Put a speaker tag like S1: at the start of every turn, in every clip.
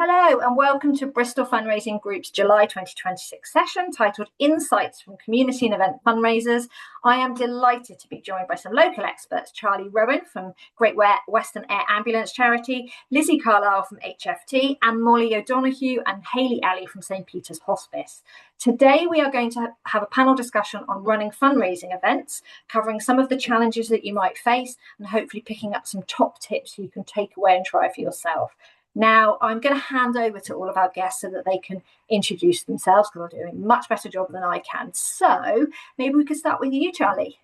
S1: Hello and welcome to Bristol Fundraising Group's July 2026 session titled Insights from Community and Event Fundraisers. I am delighted to be joined by some local experts, Charlie Rowen from Great Western Air Ambulance Charity, Lizzie Carlyle from HFT, and Molly O'Donoghue and Hayley Ali from St. Peter's Hospice. Today we are going to have a panel discussion on running fundraising events, covering some of the challenges that you might face and hopefully picking up some top tips you can take away and try for yourself. Now, I'm going to hand over to all of our guests so that they can introduce themselves because they're doing a much better job than I can. So maybe we could start with you, Charlie.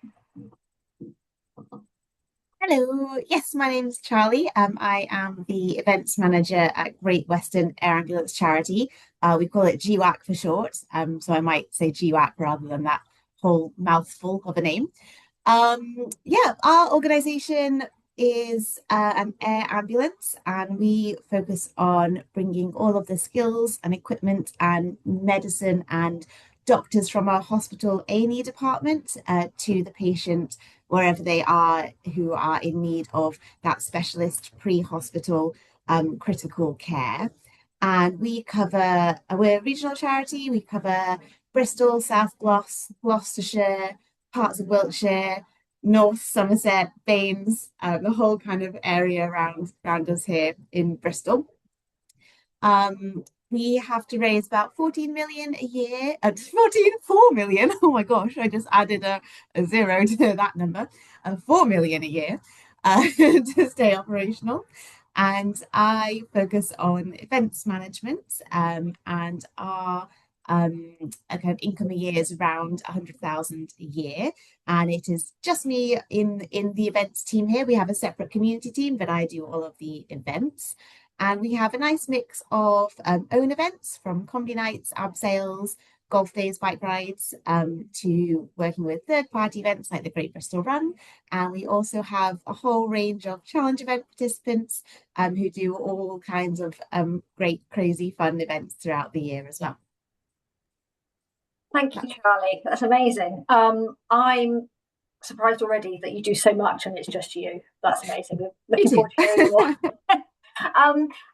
S2: Hello, yes, my name's Charlie. I am the Events Manager at Great Western Air Ambulance Charity. We call it GWAC for short, so I might say GWAC rather than that whole mouthful of a name. Our organisation is an air ambulance, and we focus on bringing all of the skills and equipment and medicine and doctors from our hospital A&E department to the patient wherever they are who are in need of that specialist pre-hospital critical care. And we're a regional charity. We cover Bristol, South Gloucestershire, parts of Wiltshire, North Somerset, Baines, the whole kind of area around us here in Bristol. We have to raise about 14 million a year, 4 million. Oh my gosh, I just added a zero to that number, 4 million a year to stay operational. And I focus on events management, and our kind of income a year is around 100,000 a year, and it is just me in the events team here. We have a separate community team, but I do all of the events, and we have a nice mix of own events from comedy nights, abseils, golf days, bike rides, to working with third-party events like the Great Bristol Run. And we also have a whole range of challenge event participants who do all kinds of great, crazy, fun events throughout the year as well.
S1: Thank you, Charlie. That's amazing. I'm surprised already that you do so much and it's just you. That's amazing. We're looking forward to hearing more.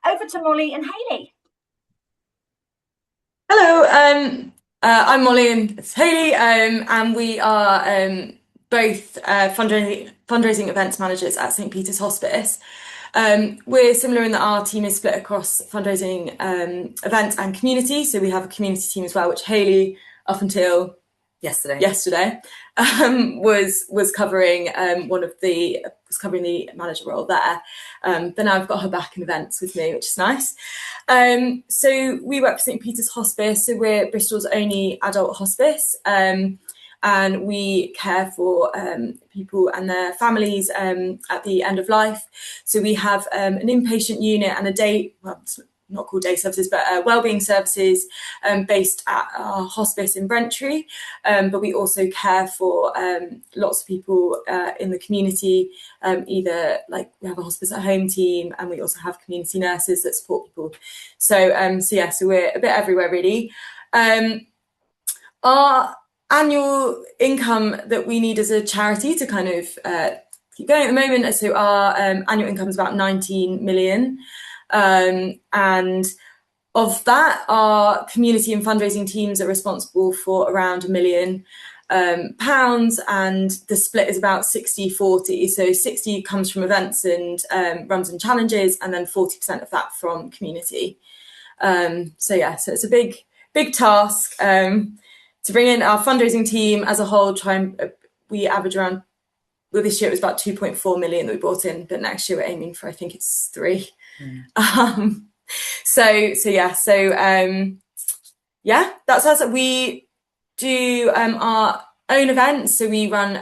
S1: Over to Molly and Hayley.
S3: Hello, I'm Molly and it's Hayley, and we are both fundraising events managers at St. Peter's Hospice. We're similar in that our team is split across fundraising events and community. So we have a community team as well, which Hayley, up until yesterday was covering was covering the manager role there. But now I've got her back in events with me, which is nice. So we work for St. Peter's Hospice. So we're Bristol's only adult hospice. And we care for people and their families at the end of life. So we have an inpatient unit and not called day services, but wellbeing services based at our hospice in Brentry. But we also care for lots of people in the community, either like we have a hospice at home team, and we also have community nurses that support people. So we're a bit everywhere really. Our annual income that we need as a charity to kind of keep going at the moment, so our annual income is about 19 million. And of that, our community and fundraising teams are responsible for around £1 million, and the split is about 60-40. So 60 comes from events and runs and challenges, and then 40% of that from community. So it's a big task to bring in our fundraising team as a whole. We average around. Well, this year it was about 2.4 million that we brought in, but next year we're aiming for, I think it's 3. That's us. We do our own events. So we run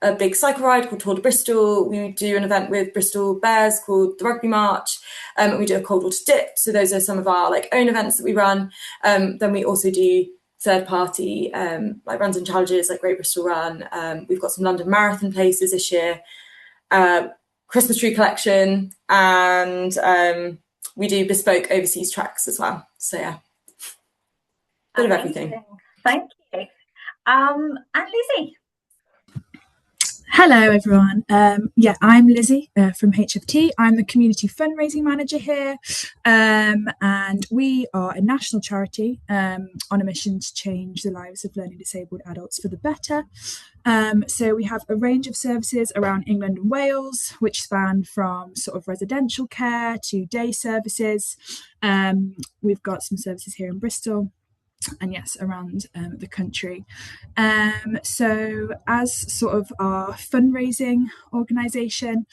S3: a big cycle ride called Tour de Bristol. We do an event with Bristol Bears called the Rugby March, and we do a cold water dip. So those are some of our own events that we run. Then we also do third party runs and challenges like Great Bristol Run. We've got some London Marathon places this year, Christmas tree collection, and we do bespoke overseas tracks as well. So bit of everything.
S1: Thank you. And Lizzie.
S4: Hello, everyone. I'm Lizzie from HFT. I'm the Community Fundraising Manager here, and we are a national charity on a mission to change the lives of learning disabled adults for the better. So we have a range of services around England and Wales, which span from sort of residential care to day services. We've got some services here in Bristol, and yes, around the country. So as sort of our fundraising organisation,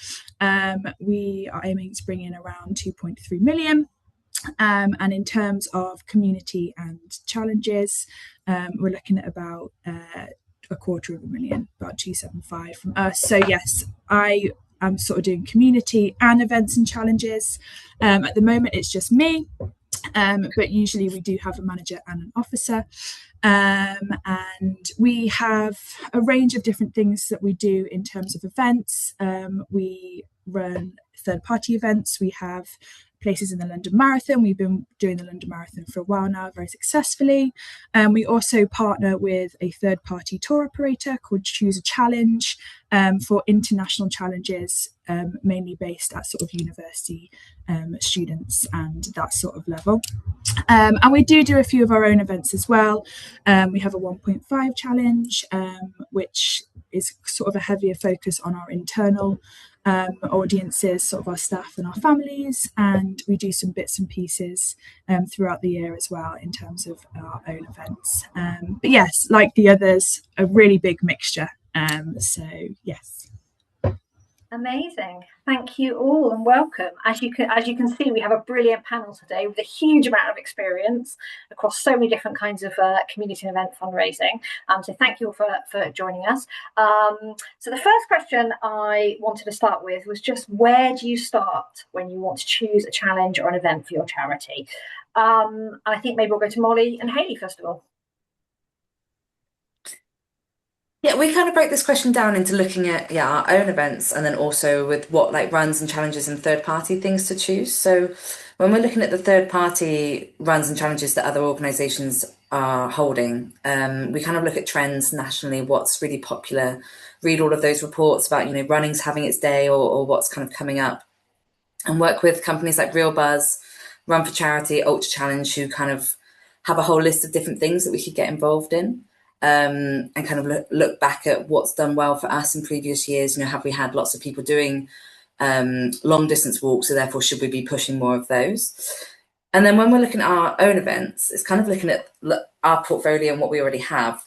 S4: we are aiming to bring in around 2.3 million. And in terms of community and challenges, we're looking at about 250,000, about 275 from us. So yes, I am sort of doing community and events and challenges. At the moment, it's just me. But usually we do have a manager and an officer, and we have a range of different things that we do in terms of events. We run third-party events. We have places in the London Marathon. We've been doing the London Marathon for a while now, very successfully. We also partner with a third-party tour operator called Choose a Challenge for international challenges, mainly based at sort of university students and that sort of level. And we do a few of our own events as well. We have a 1.5 challenge, which is sort of a heavier focus on our internal audiences, sort of our staff and our families, and we do some bits and pieces throughout the year as well in terms of our own events. But yes, like the others, a really big mixture. So yes.
S1: Amazing. Thank you all and welcome. As you can see, we have a brilliant panel today with a huge amount of experience across so many different kinds of community and event fundraising. So thank you all for joining us. So the first question I wanted to start with was just, where do you start when you want to choose a challenge or an event for your charity? I think maybe we'll go to Molly and Hayley first of all.
S5: Yeah, we kind of break this question down into looking at our own events, and then also with what like runs and challenges and third party things to choose. So when we're looking at the third party runs and challenges that other organisations are holding, we kind of look at trends nationally, what's really popular, read all of those reports about, running's having its day or what's kind of coming up, and work with companies like Real Buzz, Run for Charity, Ultra Challenge, who kind of have a whole list of different things that we could get involved in. And kind of look back at what's done well for us in previous years. Have we had lots of people doing long distance walks, so therefore should we be pushing more of those? And then when we're looking at our own events, it's kind of looking at our portfolio and what we already have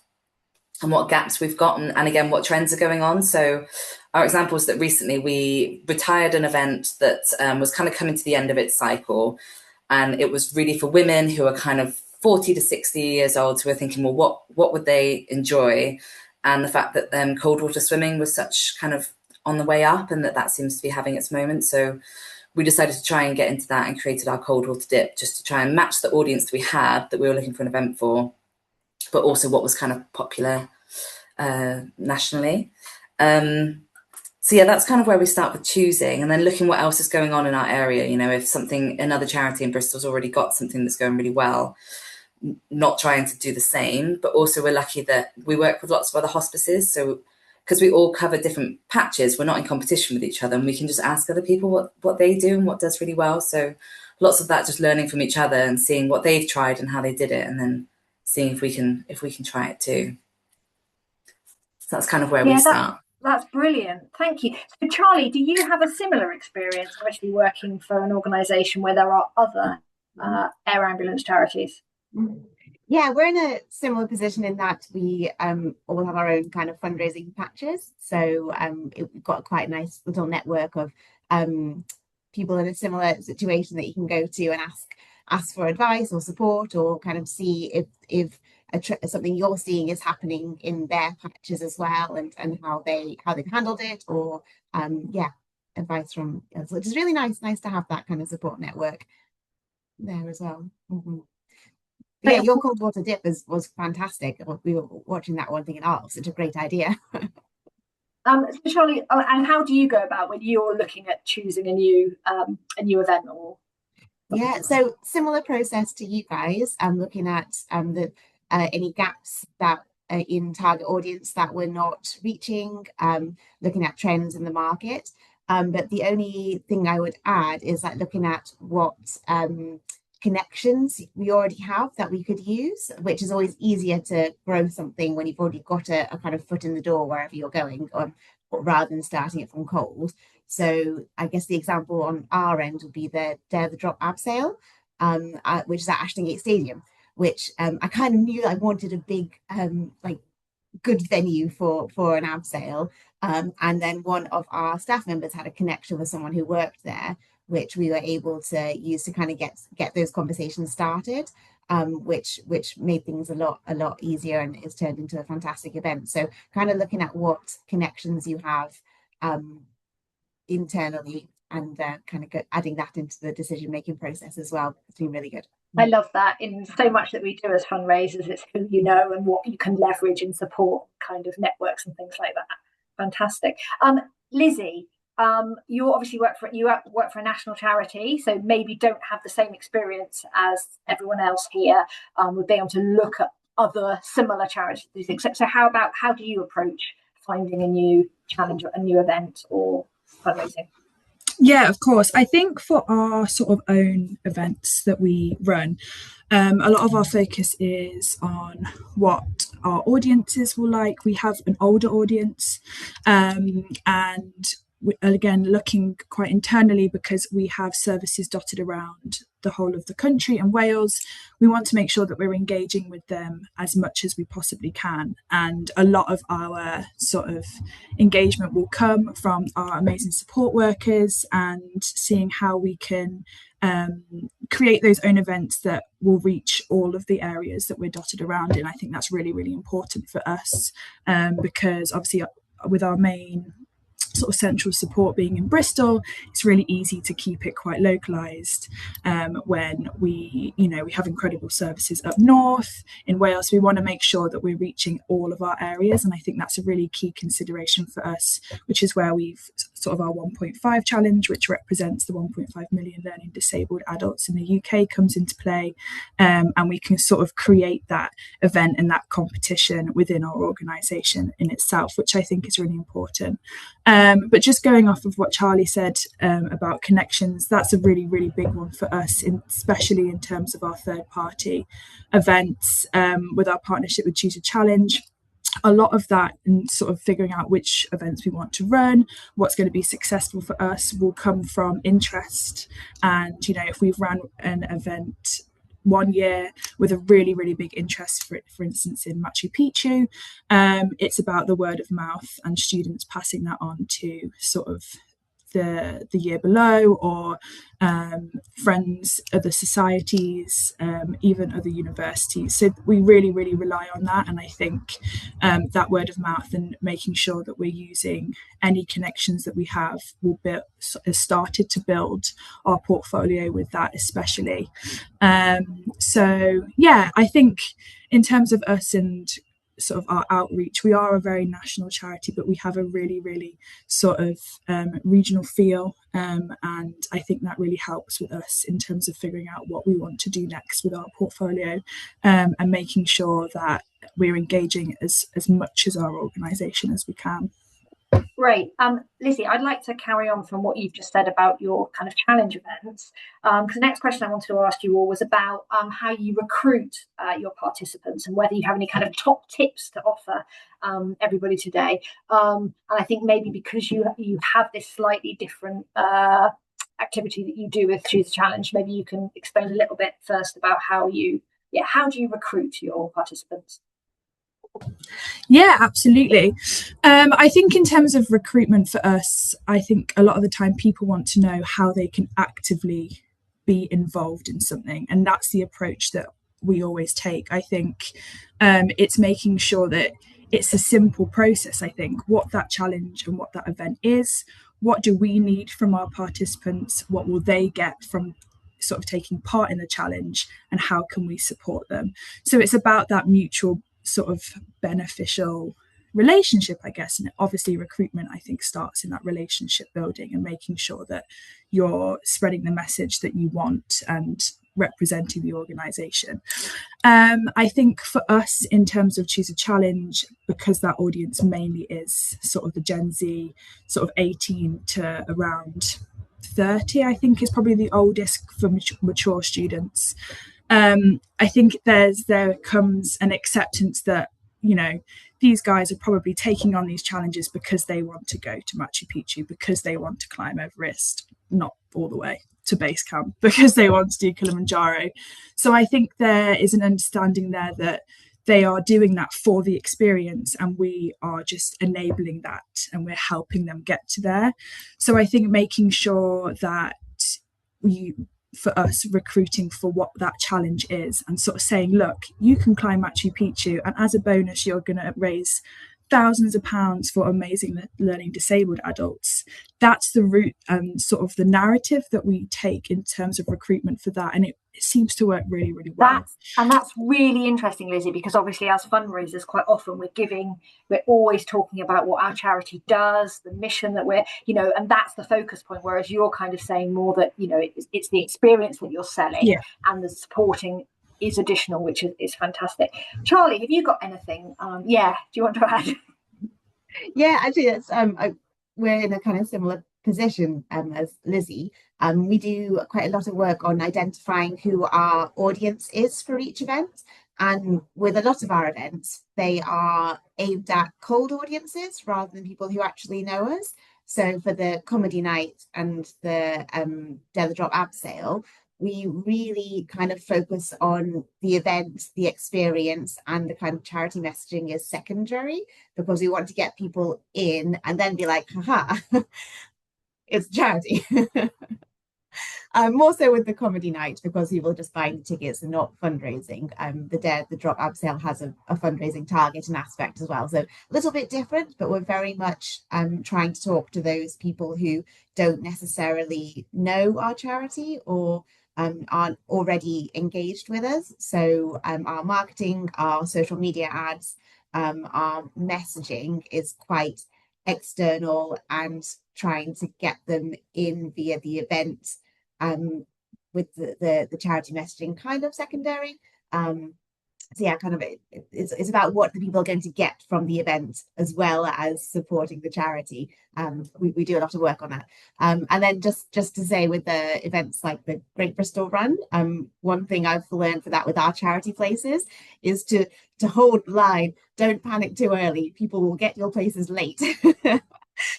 S5: and what gaps we've got, and again, what trends are going on. So our example is that recently we retired an event that was kind of coming to the end of its cycle, and it was really for women who are kind of 40 to 60 years old, so we're thinking, well, what would they enjoy? And the fact that cold water swimming was such kind of on the way up, and that seems to be having its moment. So we decided to try and get into that and created our cold water dip, just to try and match the audience that we had, that we were looking for an event for, but also what was kind of popular nationally. So yeah, that's kind of where we start with choosing, and then looking what else is going on in our area. If another charity in Bristol's already got something that's going really well, not trying to do the same. But also we're lucky that we work with lots of other hospices, so because we all cover different patches, we're not in competition with each other, and we can just ask other people what they do and what does really well. So lots of that, just learning from each other and seeing what they've tried and how they did it, and then seeing if we can try it too. So that's kind of where we start.
S1: That's brilliant. Thank you. So Charlie, do you have a similar experience of actually working for an organisation where there are other air ambulance charities?
S2: Yeah, we're in a similar position in that we all have our own kind of fundraising patches. So we've got quite a nice little network of people in a similar situation that you can go to and ask for advice or support, or kind of see if something you're seeing is happening in their patches as well, and how they've handled it, or advice from. So it's really nice to have that kind of support network there as well. Mm-hmm. Yeah, your cold water dip was fantastic. We were watching that one thinking, oh, such a great idea.
S1: So Charlie, and how do you go about when you're looking at choosing a new event? Or
S2: yeah, so similar process to you guys. I'm looking at any gaps that in target audience that we're not reaching, looking at trends in the market. But the only thing I would add is like looking at what connections we already have that we could use, which is always easier to grow something when you've already got a kind of foot in the door wherever you're going, rather than starting it from cold. So I guess the example on our end would be the Dare the Drop abseil, which is at Ashton Gate Stadium, which I kind of knew I wanted a big like good venue for an abseil. And then one of our staff members had a connection with someone who worked there, which we were able to use to kind of get those conversations started, which made things a lot easier, and it's turned into a fantastic event. So kind of looking at what connections you have internally, and kind of adding that into the decision-making process as well. It's been really good.
S1: I love that. In so much that we do as fundraisers, it's who you know and what you can leverage and support kind of networks and things like that. Fantastic. Lizzie, you obviously work for a national charity, so maybe don't have the same experience as everyone else here with being able to look at other similar charities. So how do you approach finding a new challenge, a new event, or fundraising?
S4: Yeah, of course. I think for our sort of own events that we run, a lot of our focus is on what our audiences will like. We have an older audience, and again, looking quite internally, because we have services dotted around the whole of the country and Wales. We want to make sure that we're engaging with them as much as we possibly can. And a lot of our sort of engagement will come from our amazing support workers and seeing how we can create those own events that will reach all of the areas that we're dotted around in. I think that's really, really important for us, because obviously with our main sort of central support being in Bristol, it's really easy to keep it quite localized. When we have incredible services up north in Wales, we want to make sure that we're reaching all of our areas, and I think that's a really key consideration for us, which is where we've sort of our 1.5 challenge, which represents the 1.5 million learning disabled adults in the UK, comes into play, and we can sort of create that event and that competition within our organisation in itself, which I think is really important. But just going off of what Charlie said about connections, that's a really, really big one for us, especially in terms of our third party events, with our partnership with Tutor Challenge. A lot of that, and sort of figuring out which events we want to run, what's going to be successful for us, will come from interest. And if we've run an event one year with a really, really big interest, for instance, in Machu Picchu, it's about the word of mouth and students passing that on to sort of the year below, or friends, other societies, even other universities. So we really, really rely on that, and I think that word of mouth and making sure that we're using any connections that we have has started to build our portfolio with that, especially. So yeah, I think in terms of us and sort of our outreach, we are a very national charity, but we have a really, really sort of regional feel, and I think that really helps with us in terms of figuring out what we want to do next with our portfolio, and making sure that we're engaging as much as our organisation as we can.
S1: Great. Lizzie, I'd like to carry on from what you've just said about your kind of challenge events, because the next question I wanted to ask you all was about how you recruit your participants, and whether you have any kind of top tips to offer everybody today. And I think maybe because you have this slightly different activity that you do with Choose a Challenge, maybe you can explain a little bit first about how do you recruit your participants?
S4: Yeah, absolutely. I think in terms of recruitment for us, I think a lot of the time people want to know how they can actively be involved in something, and that's the approach that we always take. I think it's making sure that it's a simple process. I think what that challenge and what that event is, what do we need from our participants, what will they get from sort of taking part in the challenge, and how can we support them? So it's about that mutual sort of beneficial relationship, I guess. And obviously recruitment, I think, starts in that relationship building and making sure that you're spreading the message that you want, and representing the organisation. I think for us, in terms of Choose a Challenge, because that audience mainly is sort of the Gen Z, sort of 18 to around 30, I think is probably the oldest for mature students. I think there comes an acceptance that, you know, these guys are probably taking on these challenges because they want to go to Machu Picchu, because they want to climb Everest, not all the way to base camp, because they want to do Kilimanjaro. So I think there is an understanding there that they are doing that for the experience, and we are just enabling that and we're helping them get to there. So I think making sure that for us, recruiting for what that challenge is and sort of saying, look, you can climb Machu Picchu, and as a bonus you're going to raise thousands of pounds for amazing learning disabled adults. That's the route and sort of the narrative that we take in terms of recruitment for that, and it seems to work really, really well.
S1: That's really interesting, Lizzie, because obviously as fundraisers, quite often we're always talking about what our charity does, the mission that we're, you know, and that's the focus point, whereas you're kind of saying more that, you know, it's the experience that you're selling, and the supporting is additional, which is fantastic. Charlie, have you got anything? Do you want to add?
S2: Yeah, actually, that's we're in a kind of similar position as Lizzie. We do quite a lot of work on identifying who our audience is for each event, and with a lot of our events, they are aimed at cold audiences rather than people who actually know us. So for the comedy night and the Dare the Drop abseil, we really kind of focus on the event, the experience, and the kind of charity messaging is secondary, because we want to get people in and then be like, haha, it's charity. More so with the comedy night, because people just buying tickets and not fundraising. The Dare the Drop abseil has a fundraising target and aspect as well. So a little bit different, but we're very much trying to talk to those people who don't necessarily know our charity or aren't already engaged with us. So our marketing, our social media ads, our messaging is quite external and trying to get them in via the event, with the charity messaging kind of secondary. So yeah, kind of it's about what the people are going to get from the event as well as supporting the charity. We do a lot of work on that. And then just to say, with the events like the Great Bristol Run, one thing I've learned for that with our charity places is to hold the line. Don't panic too early. People will get your places late.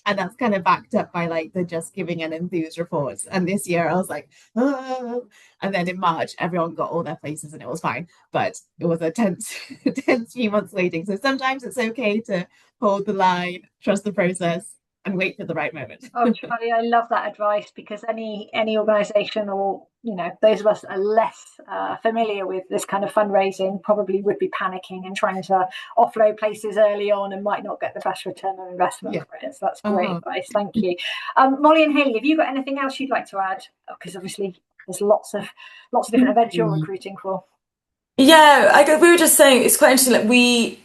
S2: And that's kind of backed up by like the Just Giving and Enthuse reports. And this year I was like, oh. And then in March, everyone got all their places and it was fine. But it was a tense few months waiting. So sometimes it's okay to hold the line, trust the process, and wait for the right moment.
S1: Oh, Charlie, I love that advice, because any organisation, or, you know, those of us that are less familiar with this kind of fundraising probably would be panicking and trying to offload places early on and might not get the best return on investment for it. So that's great advice. Thank you. Molly and Hayley, have you got anything else you'd like to add? Because obviously there's lots of different events you're recruiting for.
S3: Yeah, we were just saying it's quite interesting. Like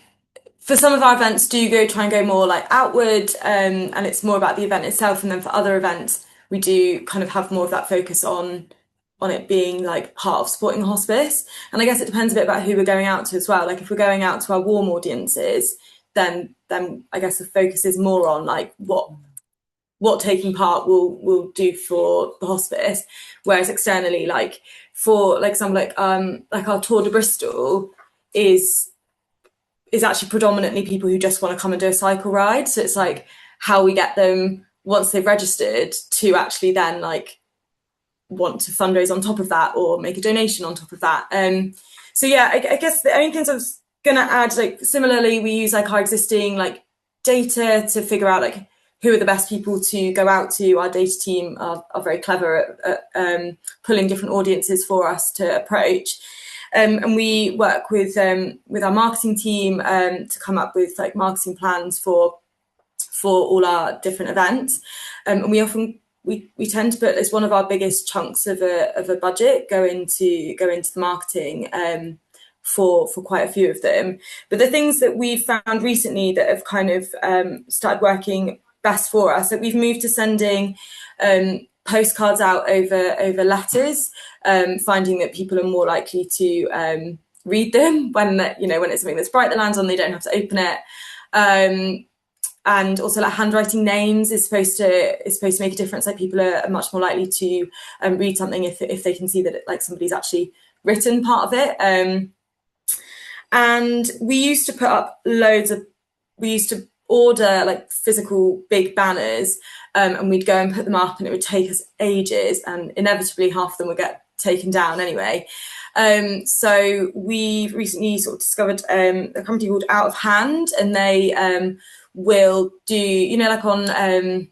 S3: for some of our events do try and go more like outward, and it's more about the event itself. And then for other events, we do kind of have more of that focus on it being like part of supporting hospice. And I guess it depends a bit about who we're going out to as well. Like if we're going out to our warm audiences, then I guess the focus is more on like what taking part will do for the hospice. Whereas externally, like for like something like our Tour de Bristol is actually predominantly people who just want to come and do a cycle ride. So it's like how we get them, once they've registered, to actually then like want to fundraise on top of that or make a donation on top of that. So yeah, I guess the only things I was gonna add, like similarly, we use like our existing like data to figure out like who are the best people to go out to. Our data team are very clever at pulling different audiences for us to approach. And we work with our marketing team to come up with like marketing plans for all our different events. And we tend to put as one of our biggest chunks of a budget go into the marketing for quite a few of them. But the things that we've found recently that have kind of started working best for us, that we've moved to sending postcards out over letters, finding that people are more likely to read them when it's something that's bright that lands on, they don't have to open it. And also, like, handwriting names is supposed to make a difference. Like, people are much more likely to read something if they can see that somebody's actually written part of it. And we used to put up we used to order like physical big banners, and we'd go and put them up, and it would take us ages, and inevitably half of them would get taken down anyway. So we recently sort of discovered a company called Out of Hand, and they will do, like on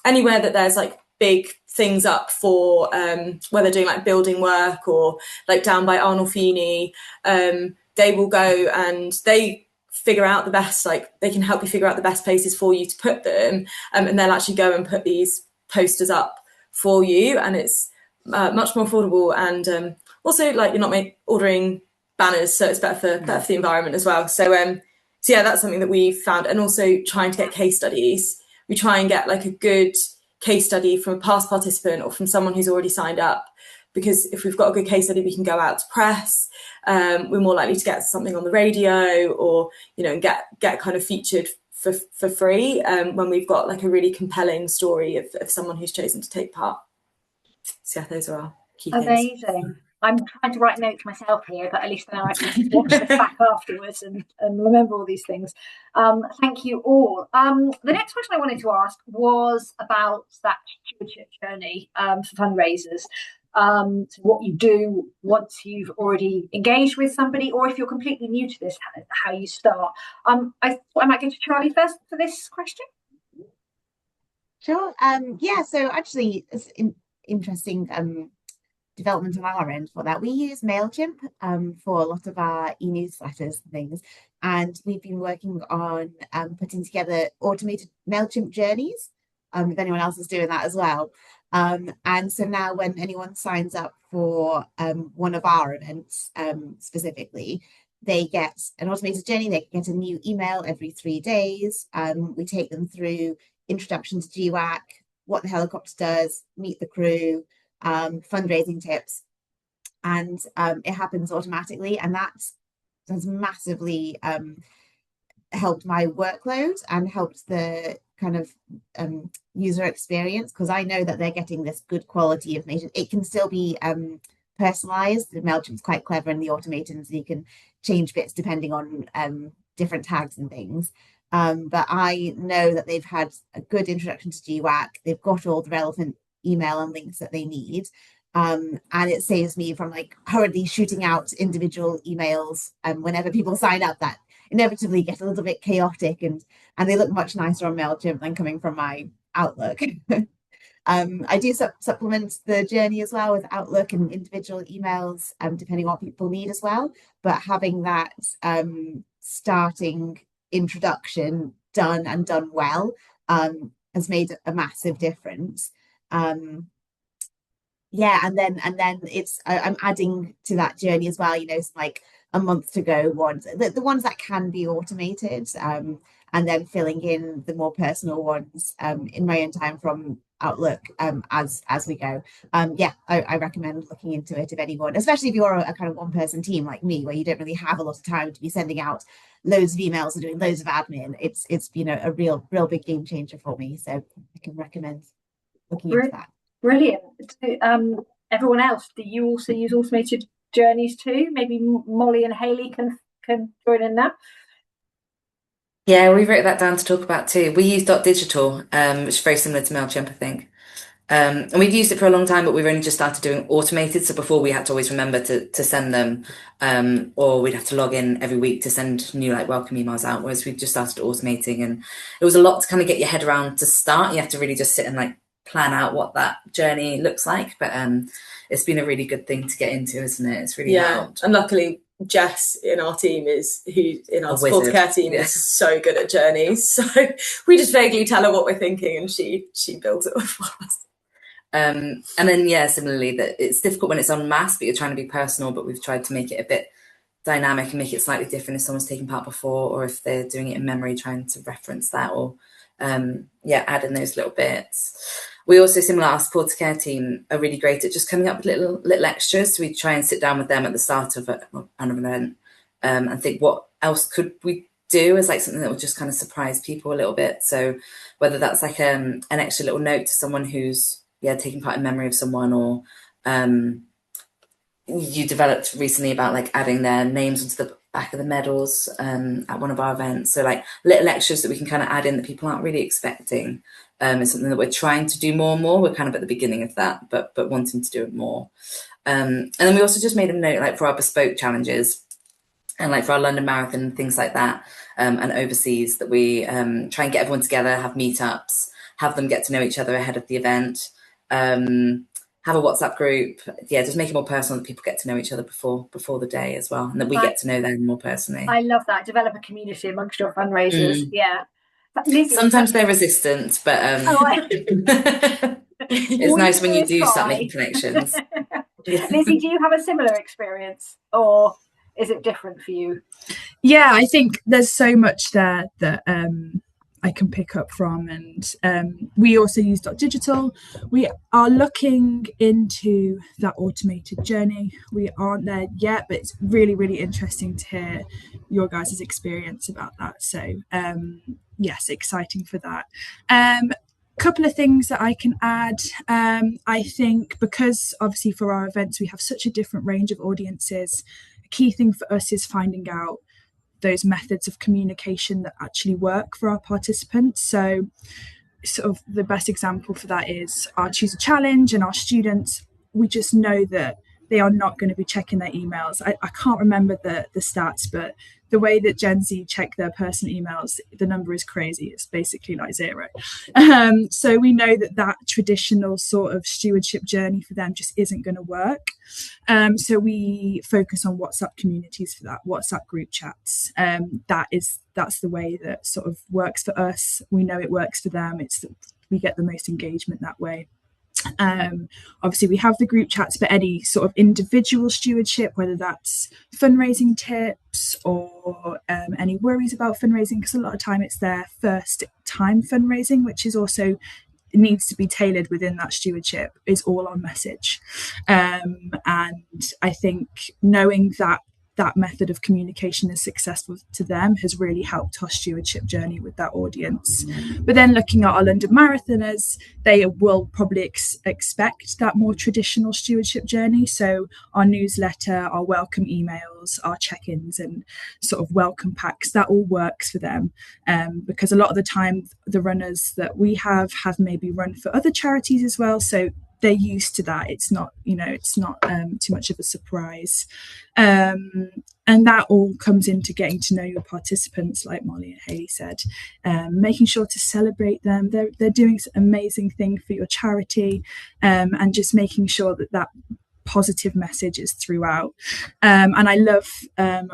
S3: anywhere that there's like big things up for where they're doing like building work, or like down by Arnolfini, they will go and they figure out the best, they can help you figure out the best places for you to put them, and they'll actually go and put these posters up for you, and it's much more affordable, and also like you're not ordering banners, so it's better for the environment as well. So yeah, that's something that we found. And also trying to get case studies. We try and get like a good case study from a past participant or from someone who's already signed up, because if we've got a good case study, we can go out to press. We're more likely to get something on the radio, or and get kind of featured for free when we've got like a really compelling story of someone who's chosen to take part. So yeah, those are our key things.
S1: Amazing. I'm trying to write notes myself here, but at least now I can watch this back afterwards and remember all these things. Thank you all. The next question I wanted to ask was about that stewardship journey for fundraisers. So what you do once you've already engaged with somebody, or if you're completely new to this, how you start. I might go to Charlie first for this question.
S2: Sure. Yeah, so actually it's interesting development on our end for that. We use MailChimp for a lot of our e-newsletters and things, and we've been working on putting together automated MailChimp journeys, if anyone else is doing that as well. And so now when anyone signs up for one of our events specifically, they get an automated journey. They get a new email every 3 days. We take them through introduction to GWAC, what the helicopter does, meet the crew, fundraising tips, and it happens automatically, and that has massively helped my workload and helped the kind of user experience, because I know that they're getting this good quality information. It can still be personalized. The MailChimp's quite clever in the automated, so you can change bits depending on different tags and things. But I know that they've had a good introduction to GWAC. They've got all the relevant email and links that they need, and it saves me from like hurriedly shooting out individual emails whenever people sign up that inevitably get a little bit chaotic, and they look much nicer on MailChimp than coming from my Outlook. I do supplement the journey as well with Outlook and individual emails, depending on what people need as well, but having that starting introduction done and done well has made a massive difference. Yeah, and then it's I'm adding to that journey as well, like a month to go ones, the ones that can be automated, and then filling in the more personal ones in my own time from Outlook as we go. Yeah, I recommend looking into it if anyone, especially if you're a kind of one-person team like me, where you don't really have a lot of time to be sending out loads of emails and doing loads of admin. It's a real big game changer for me, so I can recommend looking into that.
S1: Brilliant. Everyone else, do you also use automated journeys too? Maybe Molly and Hayley can join in now.
S5: Yeah, we wrote that down to talk about too. We use .digital, which is very similar to MailChimp, I think. And we've used it for a long time, but we've only just started doing automated. So before we had to always remember to send them, or we'd have to log in every week to send new welcome emails out, whereas we've just started automating. And it was a lot to kind of get your head around to start. You have to really just sit and plan out what that journey looks like. But it's been a really good thing to get into, isn't it? It's really helped.
S3: And luckily Jess in our team in our support care team is so good at journeys. So we just vaguely tell her what we're thinking, and she builds it for us. And then similarly, that it's difficult when it's en masse, but you're trying to be personal. But we've tried to make it a bit dynamic and make it slightly different if someone's taken part before, or if they're doing it in memory, trying to reference that, or add in those little bits.
S5: We also, similar, our supporter care team are really great at just coming up with little extras. So we try and sit down with them at the start of an event and think, what else could we do as like something that will just kind of surprise people a little bit. So whether that's like an extra little note to someone who's taking part in memory of someone, or you developed recently about like adding their names onto the back of the medals at one of our events. So like little extras that we can kind of add in that people aren't really expecting is something that we're trying to do more and more. We're kind of at the beginning of that, but wanting to do it more. And then we also just made a note like for our bespoke challenges and like for our London Marathon and things like that, and overseas, that we try and get everyone together, have meetups, have them get to know each other ahead of the event, have a WhatsApp group, just make it more personal, that people get to know each other before the day as well, and that we get to know them more personally.
S1: I love that. Develop a community amongst your fundraisers. Yeah.
S5: Lizzie, sometimes they're resistant, but it's nice when you do start making connections.
S1: Lizzie, do you have a similar experience, or is it different for you?
S4: Yeah, I think there's so much there that I can pick up from, and we also use Digital. We are looking into that automated journey. We aren't there yet, but it's really, really interesting to hear your guys' experience about that. So yes, exciting for that. Couple of things that I can add. I think because obviously for our events we have such a different range of audiences, a key thing for us is finding out those methods of communication that actually work for our participants. So sort of the best example for that is our Choose a Challenge and our students. We just know that they are not going to be checking their emails. I can't remember the stats, but the way that Gen Z check their personal emails, the number is crazy. It's basically like 0. So we know that traditional sort of stewardship journey for them just isn't going to work. So we focus on WhatsApp communities for that, WhatsApp group chats. That's the way that sort of works for us. We know it works for them. We get the most engagement that way. Obviously we have the group chats for any sort of individual stewardship, whether that's fundraising tips or any worries about fundraising, because a lot of time it's their first time fundraising, which is also needs to be tailored within that stewardship, is all on message. And I think knowing that method of communication is successful to them has really helped our stewardship journey with that audience. But then looking at our London marathoners, they will probably expect that more traditional stewardship journey. So our newsletter, our welcome emails, our check-ins and sort of welcome packs, that all works for them, because a lot of the time the runners that we have maybe run for other charities as well. So they're used to that. It's not too much of a surprise. And that all comes into getting to know your participants, like Molly and Hayley said, making sure to celebrate them. They're doing an amazing thing for your charity, and just making sure that positive message is throughout. And I love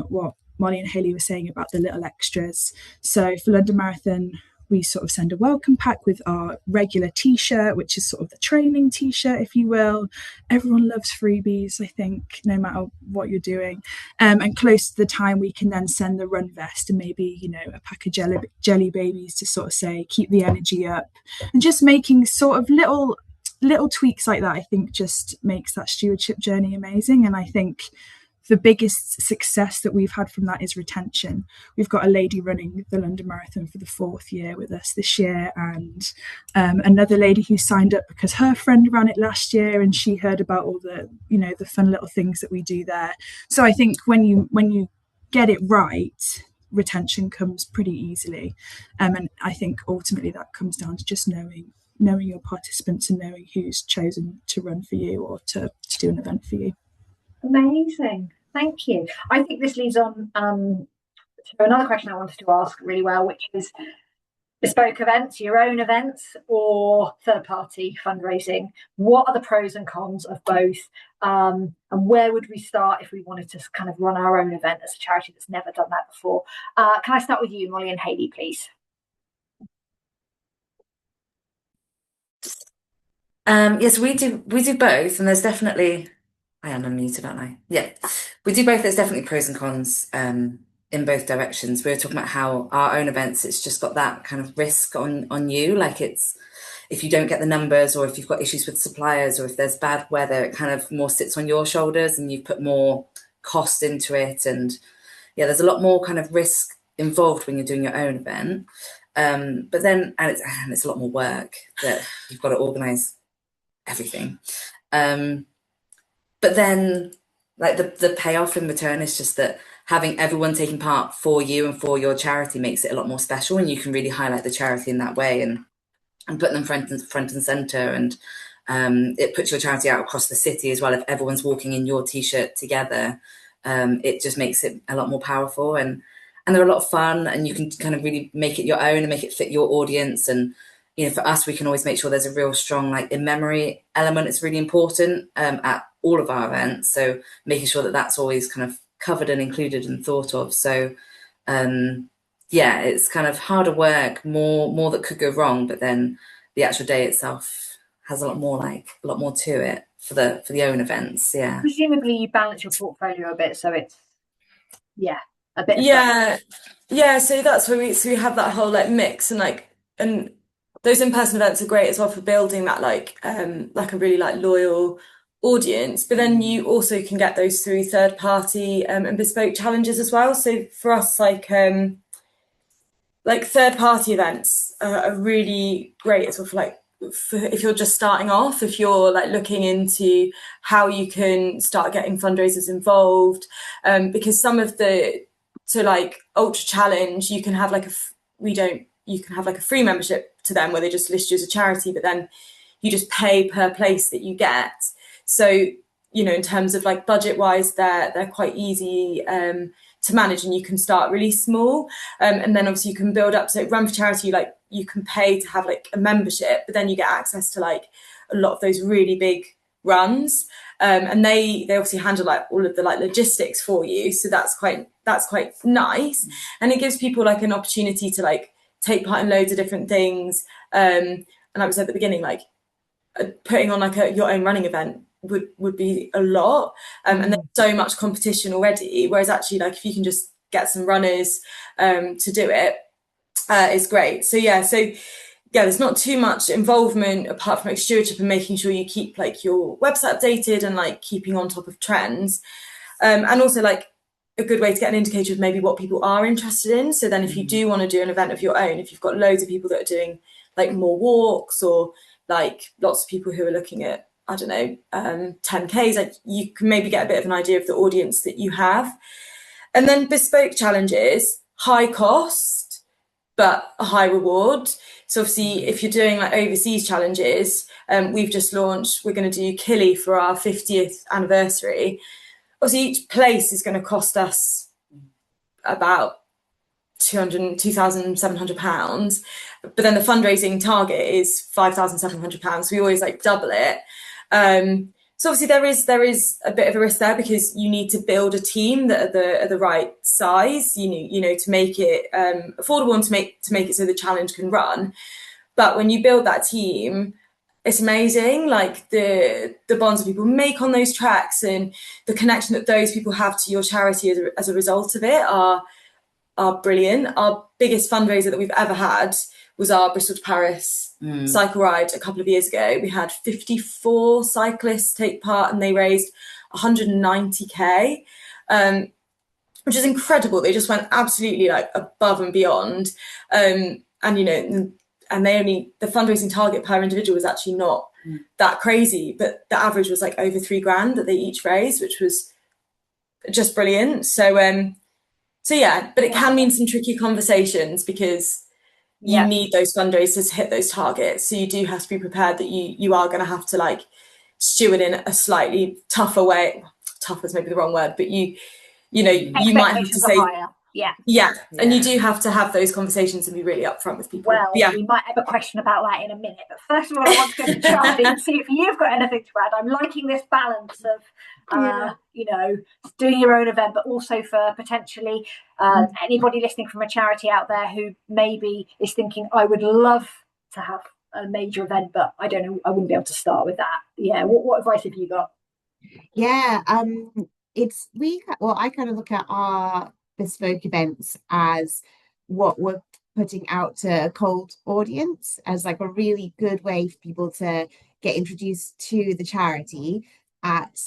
S4: what Molly and Hayley were saying about the little extras. So for London Marathon, we sort of send a welcome pack with our regular t-shirt, which is sort of the training t-shirt, if you will. Everyone loves freebies, I think, no matter what you're doing. And close to the time, we can then send the run vest and maybe, a pack of jelly babies to sort of say, keep the energy up. And just making sort of little tweaks like that, I think just makes that stewardship journey amazing. And I think the biggest success that we've had from that is retention. We've got a lady running the London Marathon for the 4th year with us this year, and another lady who signed up because her friend ran it last year and she heard about all the the fun little things that we do there. So I think when you get it right, retention comes pretty easily, and I think ultimately that comes down to just knowing your participants and knowing who's chosen to run for you or to do an event for you.
S1: Amazing, thank you. I think this leads on to another question I wanted to ask really well, which is bespoke events, your own events, or third-party fundraising. What are the pros and cons of both, and where would we start if we wanted to kind of run our own event as a charity that's never done that before? Can I start with you, Molly and Hayley, please?
S5: Yes, we do both, and there's definitely, I am unmuted, aren't I? Yeah, we do both. There's definitely pros and cons in both directions. We were talking about how our own events, it's just got that kind of risk on you, like it's if you don't get the numbers, or if you've got issues with suppliers, or if there's bad weather, it kind of more sits on your shoulders and you've put more cost into it. And yeah, there's a lot more kind of risk involved when you're doing your own event. But then, and it's a lot more work that you've got to organise everything. But then, like the payoff in return is just that having everyone taking part for you and for your charity makes it a lot more special, and you can really highlight the charity in that way and put them front and center. And it puts your charity out across the city as well. If everyone's walking in your t-shirt together, it just makes it a lot more powerful, and they're a lot of fun, and you can kind of really make it your own and make it fit your audience. And you know, for us, we can always make sure there's a real strong like in memory element. It's really important at all of our events, so making sure that that's always kind of covered and included and thought of. So yeah, it's kind of harder work, more that could go wrong, but then the actual day itself has a lot more to it for the own events. Yeah,
S1: presumably you balance your portfolio a bit, so it's a bit
S3: of so that's where we have that whole like mix, and those in-person events are great as well for building that like a really like loyal audience, but then you also can get those through third party and bespoke challenges as well. So for us, like third party events are really great as well for if you're just starting off, if you're like looking into how you can start getting fundraisers involved, because some of like Ultra Challenge, you can have like a free membership to them where they just list you as a charity, but then you just pay per place that you get. So, you know, in terms of like budget wise, they're quite easy to manage, and you can start really small. And then obviously you can build up. So Run for Charity, like you can pay to have like a membership, but then you get access to like a lot of those really big runs. And they obviously handle like all of the like logistics for you. So that's quite nice. And it gives people like an opportunity to like take part in loads of different things. And like we said at the beginning, like putting on like your own running event would be a lot. And there's so much competition already. Whereas actually, like if you can just get some runners to do it, is great. So there's not too much involvement apart from like stewardship and making sure you keep like your website updated and like keeping on top of trends. And also like a good way to get an indicator of maybe what people are interested in. So then if you do want to do an event of your own, if you've got loads of people that are doing like more walks, or like lots of people who are looking at, I don't know, 10Ks, like you can maybe get a bit of an idea of the audience that you have. And then bespoke challenges, high cost, but a high reward. So obviously if you're doing like overseas challenges, we've just launched, we're going to do Kili for our 50th anniversary. Obviously each place is going to cost us about £2,700, but then the fundraising target is £5,700. So we always like double it. So obviously there is a bit of a risk there, because you need to build a team that are the right size, you know, to make it affordable and to make it so the challenge can run. But when you build that team, it's amazing, like the bonds that people make on those tracks and the connection that those people have to your charity as a result of it are brilliant. Our biggest fundraiser that we've ever had was our Bristol to Paris cycle ride a couple of years ago. We had 54 cyclists take part and they raised 190k, which is incredible. They just went absolutely like above and beyond. And you know, and the fundraising target per individual was actually not that crazy, but the average was like over £3,000 that they each raised, which was just brilliant. So yeah, but it can mean some tricky conversations, because you need those fundraisers to hit those targets. So you do have to be prepared that you are going to have to like steward in a slightly tougher way. Tough is maybe the wrong word, but you know, you might have to say, and you do have to have those conversations and be really upfront with people.
S1: Well, we might have a question about that in a minute, but first of all, I want to go to Charlie and see if you've got anything to add. I'm liking this balance of, you know, doing your own event, but also for potentially anybody listening from a charity out there who maybe is thinking, I would love to have a major event, but I don't know, I wouldn't be able to start with that. Yeah, what advice have you got?
S2: I kind of look at our bespoke events as what we're putting out to a cold audience as like a really good way for people to get introduced to the charity at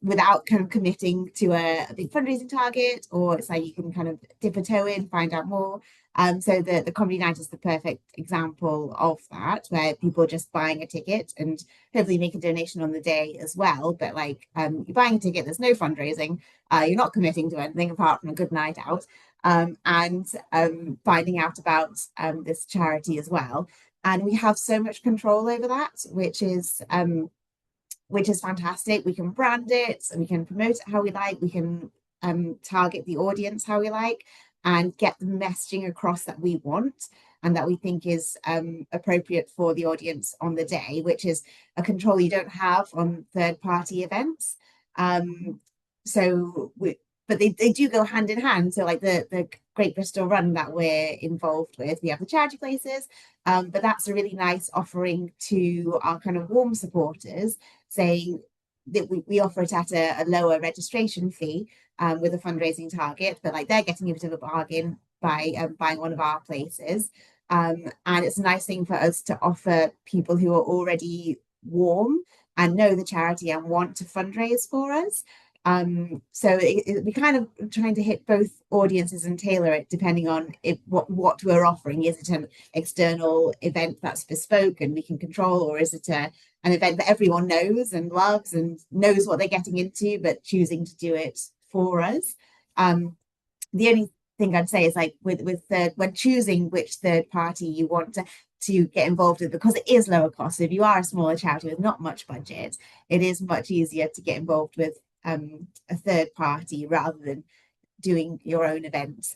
S2: without kind of committing to a big fundraising target, or it's like you can kind of dip a toe in, find out more. So the comedy night is the perfect example of that, where people are just buying a ticket and hopefully make a donation on the day as well. But like you're buying a ticket, there's no fundraising, you're not committing to anything apart from a good night out, and finding out about this charity as well. And we have so much control over that, which is fantastic. We can brand it and we can promote it how we like. We can target the audience how we like and get the messaging across that we want and that we think is appropriate for the audience on the day, which is a control you don't have on third-party events. But they do go hand in hand. So like the Great Bristol Run that we're involved with, we have the charity places, but that's a really nice offering to our kind of warm supporters, saying that we offer it at a lower registration fee with a fundraising target, but like they're getting a bit of a bargain by buying one of our places. And it's a nice thing for us to offer people who are already warm and know the charity and want to fundraise for us. So we kind of trying to hit both audiences and tailor it depending on what we're offering. Is it an external event that's bespoke and we can control, or is it an event that everyone knows and loves and knows what they're getting into, but choosing to do it for us? The only thing I'd say is like when choosing which third party you want to get involved with, because it is lower cost. So if you are a smaller charity with not much budget, it is much easier to get involved with a third party rather than doing your own event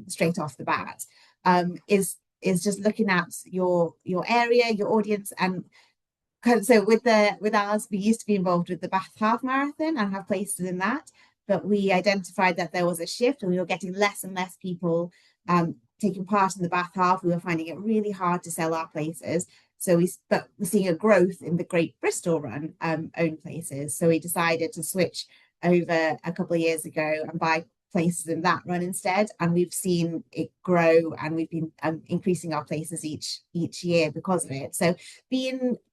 S2: straight off the bat. Is just looking at your area, your audience, and so with ours, we used to be involved with the Bath Half Marathon and have places in that, but we identified that there was a shift and we were getting less and less people taking part in the Bath Half. We were finding it really hard to sell our places. But we're seeing a growth in the Great Bristol Run own places. So we decided to switch over a couple of years ago and buy places in that run instead. And we've seen it grow, and we've been increasing our places each year because of it. So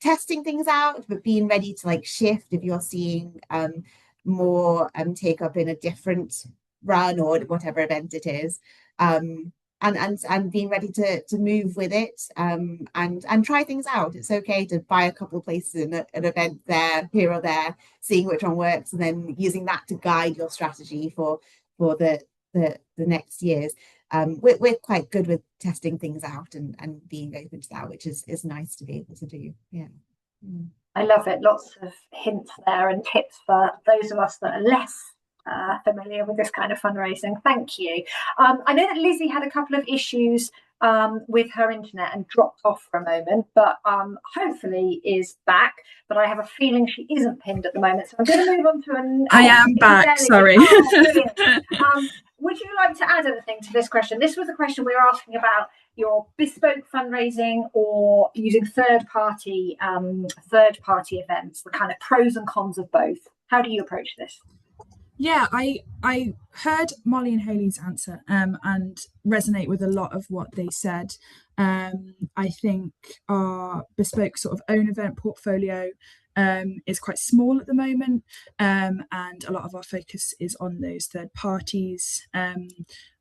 S2: testing things out, but being ready to like shift if you're seeing more take up in a different run or whatever event it is. And being ready to move with it and try things out. It's okay to buy a couple of places in an event there, here or there, seeing which one works, and then using that to guide your strategy for the next years. We're quite good with testing things out and being open to that, which is nice to be able to do. Yeah.
S1: I love it. Lots of hints there and tips for those of us that are less familiar with this kind of fundraising. Thank you. I know that Lizzie had a couple of issues with her internet and dropped off for a moment, but hopefully is back. But I have a feeling she isn't pinned at the moment, so I'm going to move on to
S4: I am back. Sorry.
S1: Would you like to add anything to this question? This was a question we were asking about your bespoke fundraising or using third party events, the kind of pros and cons of both. How do you approach this?
S4: Yeah, I heard Molly and Hayley's answer and resonate with a lot of what they said. I think our bespoke sort of own event portfolio is quite small at the moment, and a lot of our focus is on those third parties,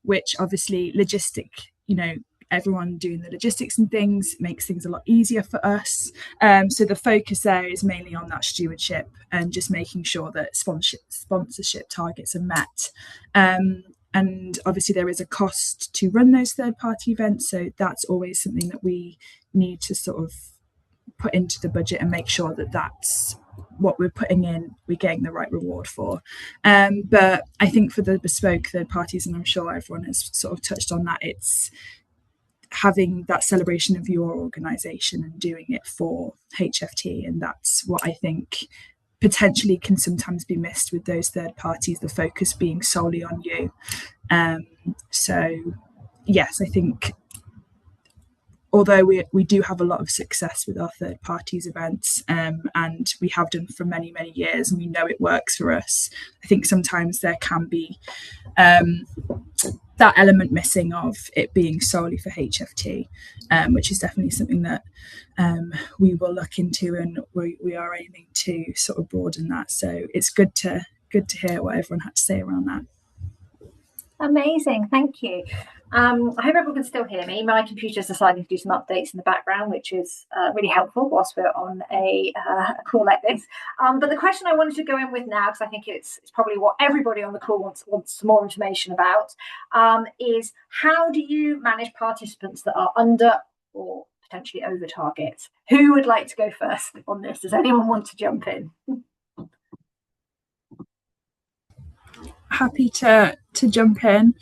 S4: which obviously everyone doing the logistics and things makes things a lot easier for us. So the focus there is mainly on that stewardship and just making sure that sponsorship targets are met. And obviously there is a cost to run those third-party events, so that's always something that we need to sort of put into the budget and make sure that that's what we're putting in, we're getting the right reward for. But I think for the bespoke third parties, and I'm sure everyone has sort of touched on that, it's having that celebration of your organisation and doing it for HFT, and that's what I think potentially can sometimes be missed with those third parties, the focus being solely on you. So yes, I think although we do have a lot of success with our third parties events, and we have done for many years, and we know it works for us, I think sometimes there can be that element missing of it being solely for HFT, which is definitely something that we will look into, and we are aiming to sort of broaden that. So it's good to hear what everyone had to say around that.
S1: Amazing, thank you. I hope everyone can still hear me. My computer's deciding to do some updates in the background, which is really helpful whilst we're on a call like this. But the question I wanted to go in with now, because I think it's probably what everybody on the call wants more information about, is how do you manage participants that are under or potentially over target? Who would like to go first on this? Does anyone want to jump in?
S4: Happy to jump in.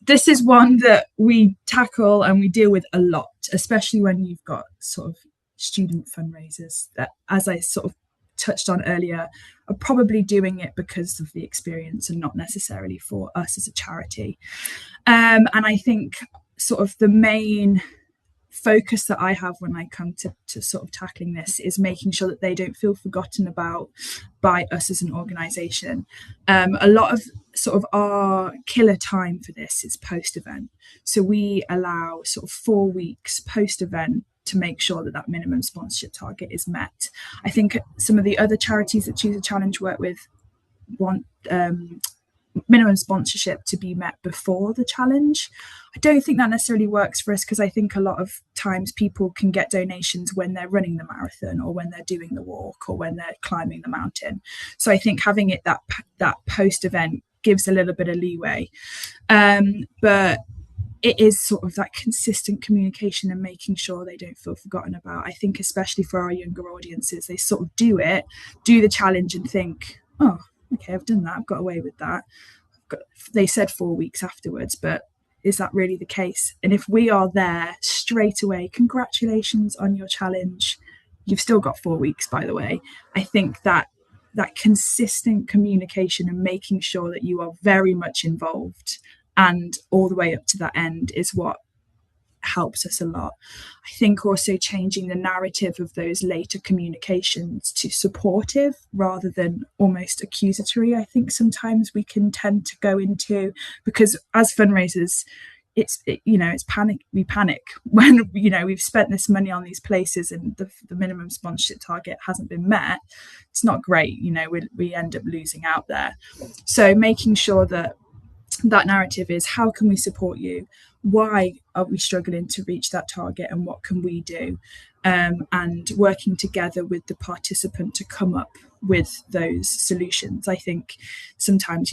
S4: This is one that we tackle and we deal with a lot, especially when you've got sort of student fundraisers that, as I sort of touched on earlier, are probably doing it because of the experience and not necessarily for us as a charity. And I think sort of the main focus that I have when I come to sort of tackling this is making sure that they don't feel forgotten about by us as an organisation. A lot of sort of our killer time for this is post-event. So we allow sort of 4 weeks post-event to make sure that minimum sponsorship target is met. I think some of the other charities that Choose a Challenge work with want minimum sponsorship to be met before the challenge. I don't think that necessarily works for us, because I think a lot of times people can get donations when they're running the marathon or when they're doing the walk or when they're climbing the mountain. So I think having it that post event gives a little bit of leeway, but it is sort of that consistent communication and making sure they don't feel forgotten about. I think especially for our younger audiences, they sort of do the challenge and think, oh, okay, I've done that, I've got away with that. They said 4 weeks afterwards, but is that really the case? And if we are there straight away, congratulations on your challenge, you've still got 4 weeks, by the way. I think that consistent communication and making sure that you are very much involved and all the way up to that end is what helps us a lot. I think also changing the narrative of those later communications to supportive rather than almost accusatory. I think sometimes we can tend to go into, because as fundraisers, it's panic. We panic when we've spent this money on these places and the minimum sponsorship target hasn't been met. It's not great. We end up losing out there. So making sure that narrative is, how can we support you? Why are we struggling to reach that target, and what can we do? And working together with the participant to come up with those solutions. I think sometimes,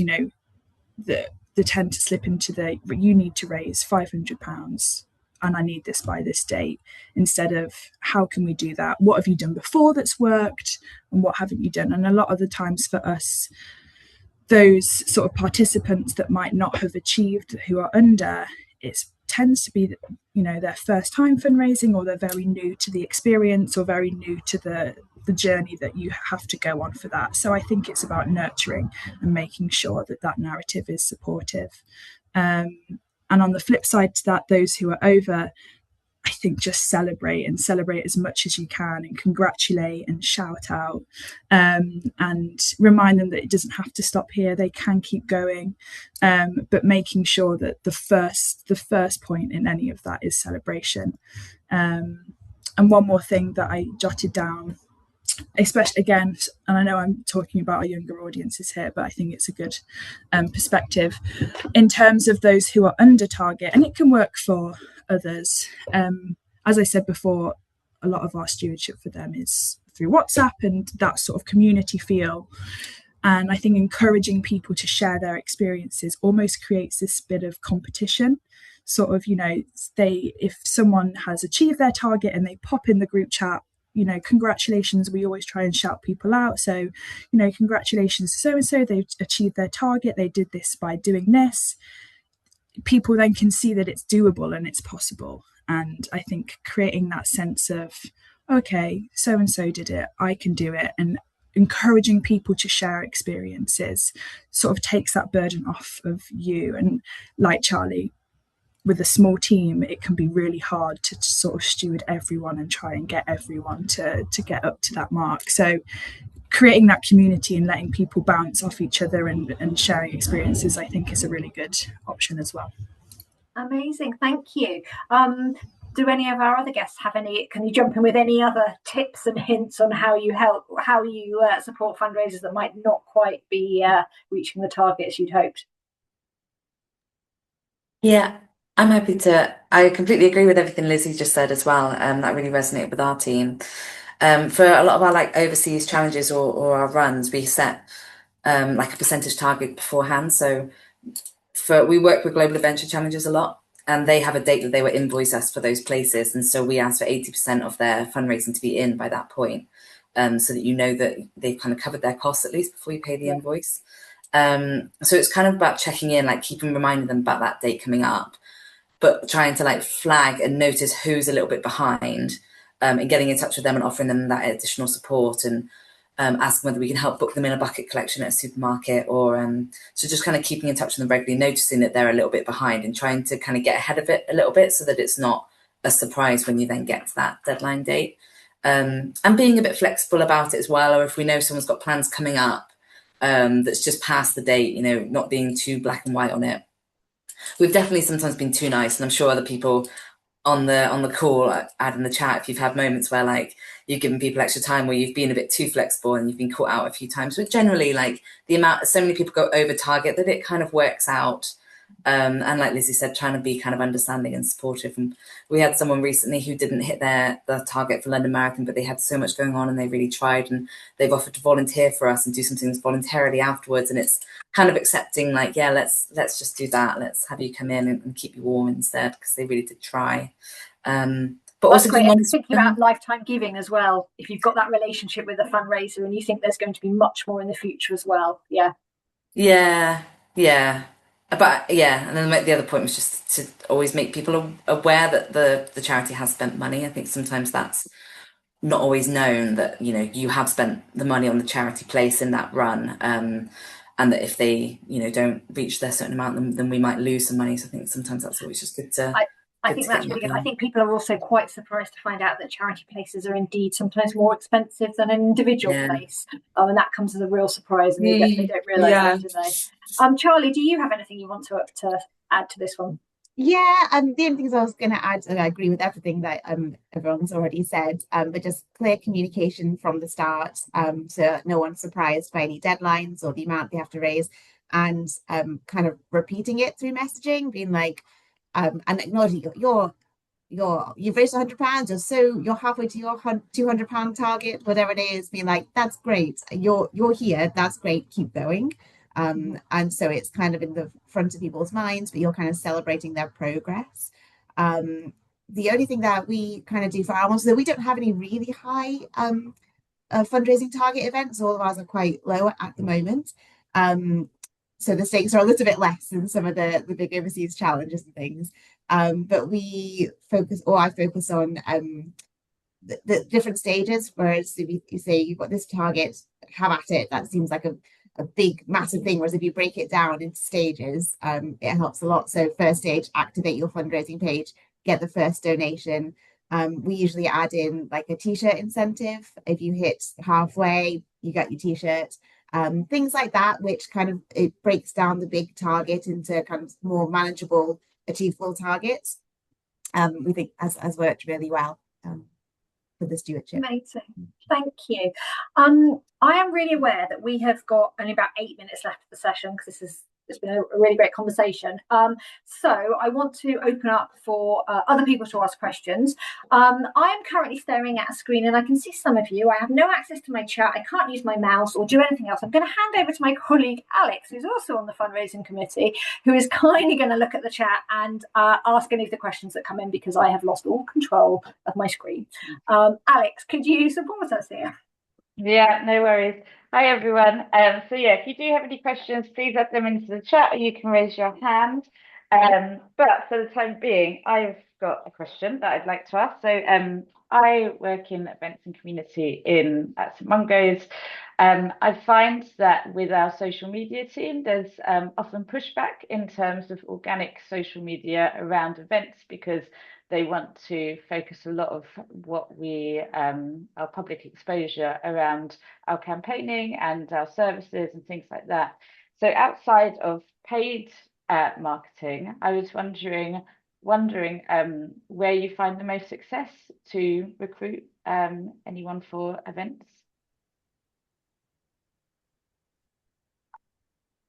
S4: they tend to slip into you need to raise £500 and I need this by this date, instead of how can we do that? What have you done before that's worked and what haven't you done? And a lot of the times for us, those sort of participants that might not have achieved, who are under, it tends to be their first time fundraising, or they're very new to the experience, or very new to the journey that you have to go on for that. So I think it's about nurturing and making sure that narrative is supportive. And on the flip side to that, those who are over, I think just celebrate as much as you can, and congratulate and shout out, and remind them that it doesn't have to stop here. They can keep going, but making sure that the first point in any of that is celebration. And one more thing that I jotted down, especially again, and I know I'm talking about our younger audiences here, but I think it's a good perspective in terms of those who are under target, and it can work for others. As I said before, a lot of our stewardship for them is through WhatsApp and that sort of community feel. And I think encouraging people to share their experiences almost creates this bit of competition. Sort of, if someone has achieved their target and they pop in the group chat, congratulations, we always try and shout people out. So, congratulations to so-and-so, they've achieved their target, they did this by doing this. People then can see that it's doable and it's possible. And I think creating that sense of, okay, so-and-so did it, I can do it, and encouraging people to share experiences sort of takes that burden off of you. And like Charlie, with a small team, it can be really hard to sort of steward everyone and try and get everyone to get up to that mark. So creating that community and letting people bounce off each other and sharing experiences, I think, is a really good option as well.
S1: Amazing, thank you. Do any of our other guests have any? Can you jump in with any other tips and hints on how you support fundraisers that might not quite be reaching the targets you'd hoped?
S5: Yeah, I'm happy to. I completely agree with everything Lizzie just said as well. That really resonated with our team. For a lot of our like overseas challenges or our runs, we set like a percentage target beforehand. So we work with global adventure challenges a lot, and they have a date that they will invoice us for those places, and so we ask for 80% of their fundraising to be in by that point, so that you know that they've kind of covered their costs at least before you pay the invoice. So it's kind of about checking in, like keeping reminding them about that date coming up, but trying to like flag and notice who's a little bit behind, and getting in touch with them and offering them that additional support, and asking whether we can help book them in a bucket collection at a supermarket, or so just kind of keeping in touch with them regularly, noticing that they're a little bit behind and trying to kind of get ahead of it a little bit so that it's not a surprise when you then get to that deadline date. And being a bit flexible about it as well, or if we know someone's got plans coming up that's just past the date, you know, not being too black and white on it. We've definitely sometimes been too nice, and I'm sure other people on the call, add in the chat if you've had moments where like you've given people extra time, where you've been a bit too flexible and you've been caught out a few times. But generally, like the amount, so many people go over target that it kind of works out. And like Lizzie said, trying to be kind of understanding and supportive. And we had someone recently who didn't hit the target for London Marathon, but they had so much going on and they really tried, and they've offered to volunteer for us and do some things voluntarily afterwards. And it's kind of accepting, like, yeah, let's just do that. Let's have you come in and keep you warm instead, because they really did try. But
S1: That's
S5: also
S1: great. And thinking about lifetime giving as well. If you've got that relationship with a fundraiser and you think there's going to be much more in the future as well. Yeah.
S5: But yeah, and then the other point was just to always make people aware that the charity has spent money. I think sometimes that's not always known, that, you know, you have spent the money on the charity place in that run, and that if they, you know, don't reach their certain amount, then we might lose some money. So I think sometimes that's always just good to.
S1: I think that's really good. I think people are also quite surprised to find out that charity places are indeed sometimes more expensive than an individual place. And that comes as a real surprise, and they definitely don't realise that, do they? Charlie, do you have anything you want to add to this one?
S2: Yeah, the only things I was going to add, and I agree with everything that everyone's already said, but just clear communication from the start, so no one's surprised by any deadlines or the amount they have to raise, and kind of repeating it through messaging, being like, and acknowledging you've raised £100, or so you're halfway to your £200 target, whatever it is, being like, that's great, you're here, that's great, keep going. And so it's kind of in the front of people's minds, but you're kind of celebrating their progress. The only thing that we kind of do for our ones, so we don't have any really high fundraising target events. All of ours are quite low at the moment. So the stakes are a little bit less than some of the big overseas challenges and things. But I focus on the different stages, whereas if you say you've got this target, have at it, that seems like a big massive thing, whereas if you break it down into stages, it helps a lot. So first stage, activate your fundraising page, get the first donation. We usually add in like a t-shirt incentive. If you hit halfway, you get your t-shirt. Things like that, which kind of, it breaks down the big target into kind of more manageable, achievable targets. We think has worked really well for the stewardship.
S1: Amazing, thank you. I am really aware that we have got only about 8 minutes left of the session, because it's been a really great conversation. So I want to open up for other people to ask questions. I am currently staring at a screen and I can see some of you. I have no access to my chat. I can't use my mouse or do anything else. I'm going to hand over to my colleague Alex, who's also on the fundraising committee, who is kindly going to look at the chat and ask any of the questions that come in, because I have lost all control of my screen. Alex, could you support us here?
S6: Yeah, no worries. Hi, everyone. So yeah, if you do have any questions, please add them into the chat, or you can raise your hand. But for the time being, I've got a question that I'd like to ask. So I work in events and community at St Mungo's. I find that with our social media team, there's often pushback in terms of organic social media around events, because they want to focus a lot of what we our public exposure around our campaigning and our services and things like that. So outside of paid marketing, I was wondering where you find the most success to recruit anyone for events.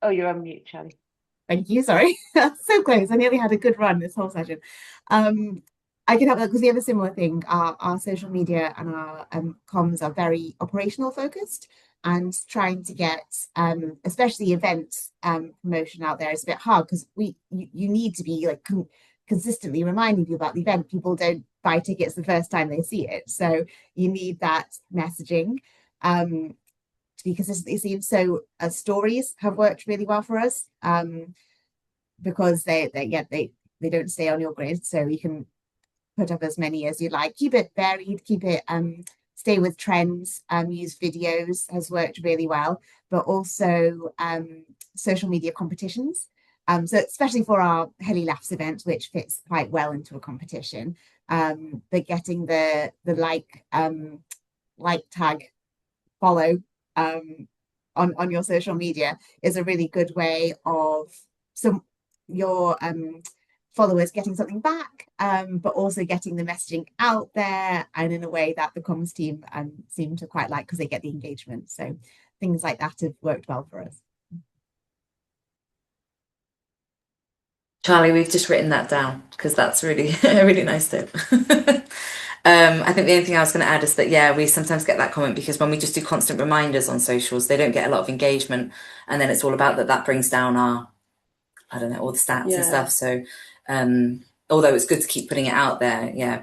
S6: Oh, you're on mute, Charlie.
S2: Thank you. Sorry, so close. I nearly had a good run this whole session. I can help that because we have a similar thing. Our social media and our comms are very operational focused, and trying to get especially events promotion out there is a bit hard because you need to be like consistently reminding people about the event. People don't buy tickets the first time they see it, so you need that messaging to be consistently seen. So stories have worked really well for us because they don't stay on your grid, so you can put up as many as you like. Keep it varied, keep it stay with trends, use videos has worked really well, but also social media competitions. So especially for our Hayley Laughs event, which fits quite well into a competition, but getting the like tag, follow on your social media is a really good way of your followers getting something back, but also getting the messaging out there and in a way that the comms team seem to quite like because they get the engagement. So things like that have worked well for us.
S5: Charlie, we've just written that down because that's really a really nice tip. I think the only thing I was going to add is that, yeah, we sometimes get that comment because when we just do constant reminders on socials, they don't get a lot of engagement. And then it's all about that brings down our, I don't know, all the stats and stuff. So although it's good to keep putting it out there, yeah,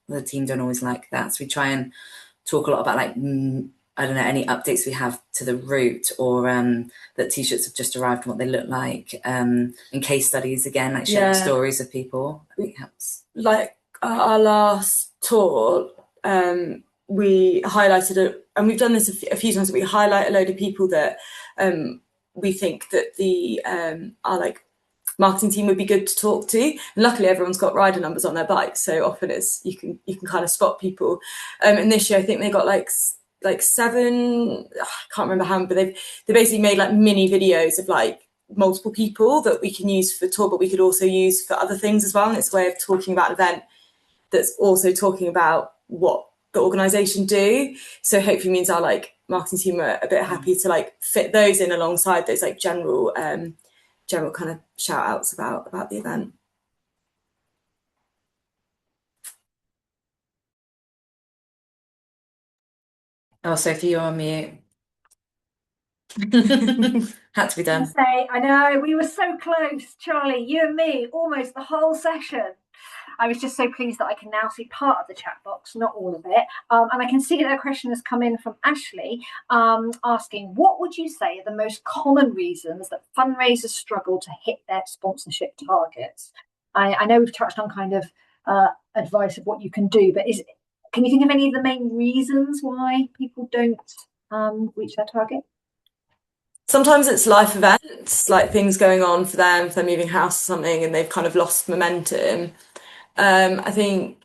S5: the team don't always like that. So we try and talk a lot about like, I don't know, any updates we have to the route or that t-shirts have just arrived and what they look like, and case studies again, like sharing stories of people. I think it helps.
S3: Like our last tour, we highlighted it, and we've done this a few times. We highlight a load of people that we think that our like marketing team would be good to talk to. And luckily, everyone's got rider numbers on their bikes, so often it's you can kind of spot people. And this year, I think they got like 7. I can't remember how many, but they basically made like mini videos of like multiple people that we can use for tour, but we could also use for other things as well. And it's a way of talking about an event that's also talking about what the organisation do. So hopefully means our like marketing team are a bit happy to like fit those in alongside those like general kind of shout outs about the event.
S5: Oh, Sophie, you're on mute. Had to be done.
S1: I know, we were so close, Charlie, you and me, almost the whole session. I was just so pleased that I can now see part of the chat box, not all of it. And I can see that a question has come in from Ashley asking, what would you say are the most common reasons that fundraisers struggle to hit their sponsorship targets? I know we've touched on kind of advice of what you can do, but can you think of any of the main reasons why people don't reach their target?
S3: Sometimes it's life events, like things going on for them, if they're moving house or something and they've kind of lost momentum. I think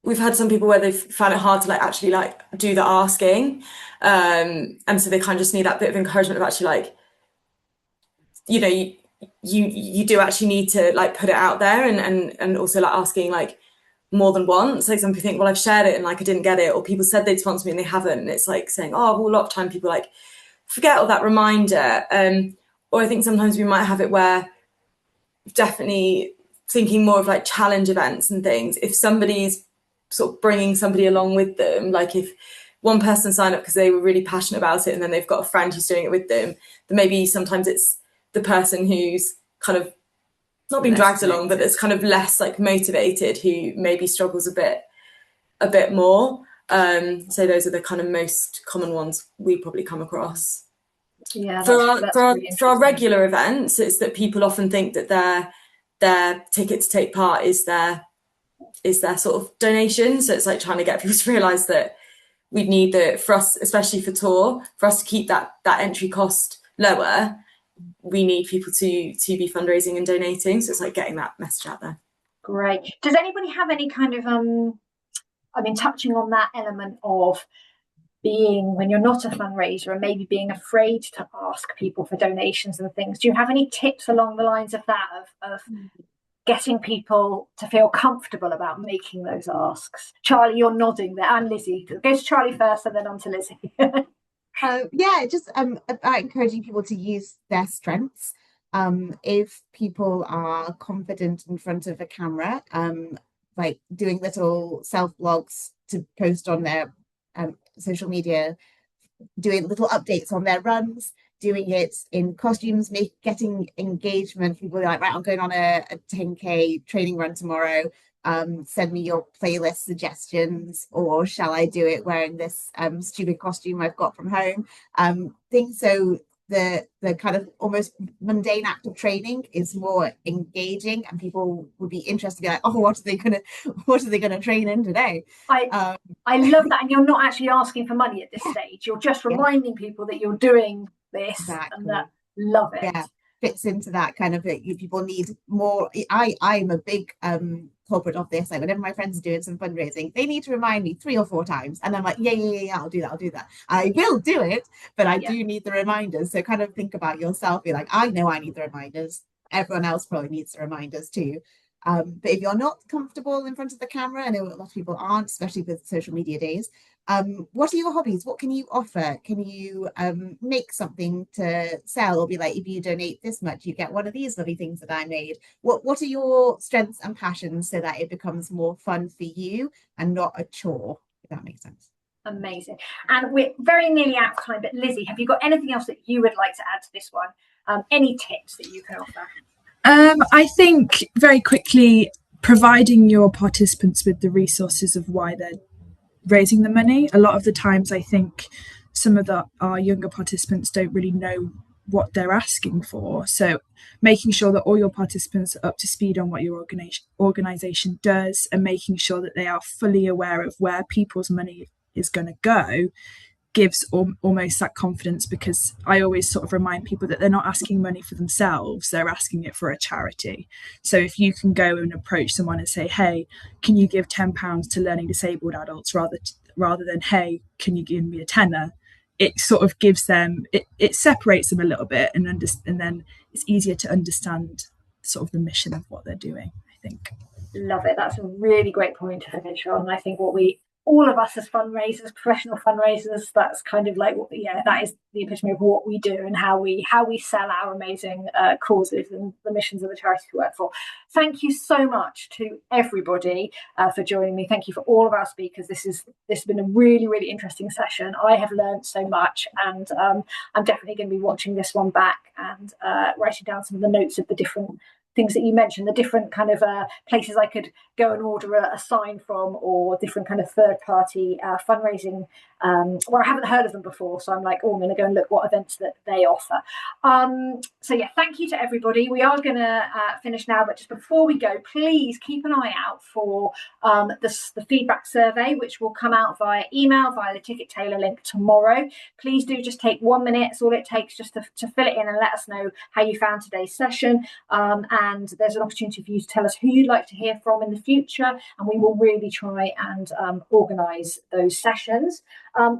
S3: we've had some people where they've found it hard to like actually like do the asking, and so they kind of just need that bit of encouragement of actually like, you know, you do actually need to like put it out there and also like asking like more than once. Like some people think, well, I've shared it and like I didn't get it, or people said they'd sponsor me and they haven't, and it's like saying, oh, well, a lot of time people like forget all that reminder, or I think sometimes we might have it where definitely thinking more of like challenge events and things. If somebody's sort of bringing somebody along with them, like if one person signed up because they were really passionate about it and then they've got a friend who's doing it with them, then maybe sometimes it's the person who's kind of not being dragged along, but that's kind of less like motivated, who maybe struggles a bit more. So those are the kind of most common ones we probably come across.
S1: Yeah,
S3: for our regular events, it's that people often think that their ticket to take part is their sort of donation. So it's like trying to get people to realise that we need for us, especially for tour, for us to keep that entry cost lower, we need people to be fundraising and donating. So it's like getting that message out there.
S1: Of Great. Does anybody have any kind of touching on that element of being, when you're not a fundraiser and maybe being afraid to ask people for donations and things, do you have any tips along the lines of that, of getting people to feel comfortable about making those asks? Charlie, you're nodding there, and Lizzie. Go to Charlie first and then on to Lizzie.
S2: Just about encouraging people to use their strengths. If people are confident in front of a camera, like doing little self-blogs to post on their social media, doing little updates on their runs, doing it in costumes, getting engagement. People are like, right, I'm going on a 10K training run tomorrow. Send me your playlist suggestions, or shall I do it wearing this stupid costume I've got from home? Things so the kind of almost mundane act of training is more engaging, and people would be interested to be like, oh, what are they gonna train in today?
S1: I love that. And you're not actually asking for money at this stage. You're just reminding people that you're doing this. Exactly. And that, love it.
S2: Yeah, fits into that kind of it. People need more. I'm a big culprit of this. Like, whenever my friends are doing some fundraising, they need to remind me 3 or 4 times, and I'm like, yeah, I'll do that. I will do it, but I do need the reminders. So kind of think about yourself. Be like, I know I need the reminders. Everyone else probably needs the reminders too. But if you're not comfortable in front of the camera, I know a lot of people aren't, especially with social media days. What are your hobbies? What can you offer? Can you make something to sell, or be like, if you donate this much, you get one of these lovely things that I made? What are your strengths and passions, so that it becomes more fun for you and not a chore, if that makes sense?
S1: Amazing. And we're very nearly out of time, but Lizzie, have you got anything else that you would like to add to this one? Any tips that you can offer?
S4: I think very quickly, providing your participants with the resources of why they're raising the money. A lot of the times I think some of our younger participants don't really know what they're asking for. So making sure that all your participants are up to speed on what your organisation does, and making sure that they are fully aware of where people's money is going to go, gives almost that confidence, because I always sort of remind people that they're not asking money for themselves, they're asking it for a charity. So if you can go and approach someone and say, hey, can you give £10 to learning disabled adults, rather than, hey, can you give me a tenner, it sort of gives them, it separates them a little bit, and then it's easier to understand sort of the mission of what they're doing, I think.
S1: Love it. That's a really great point to finish on. I think all of us as fundraisers, professional fundraisers, that's kind of like, that is the epitome of what we do, and how we sell our amazing causes and the missions of the charities we work for. Thank you so much to everybody for joining me. Thank you for all of our speakers. This has been a really, really interesting session. I have learned so much, and I'm definitely going to be watching this one back and writing down some of the notes of the different things that you mentioned, the different kind of places I could go and order a sign from, or different kind of third-party fundraising where I haven't heard of them before. So I'm like, I'm going to go and look what events that they offer. So yeah, thank you to everybody. We are going to finish now, but just before we go, please keep an eye out for the feedback survey, which will come out via email, via the Ticket Tailor link tomorrow. Please do just take 1 minute. It's all it takes, just to fill it in and let us know how you found today's session. And there's an opportunity for you to tell us who you'd like to hear from in the future, and we will really try and organise those sessions.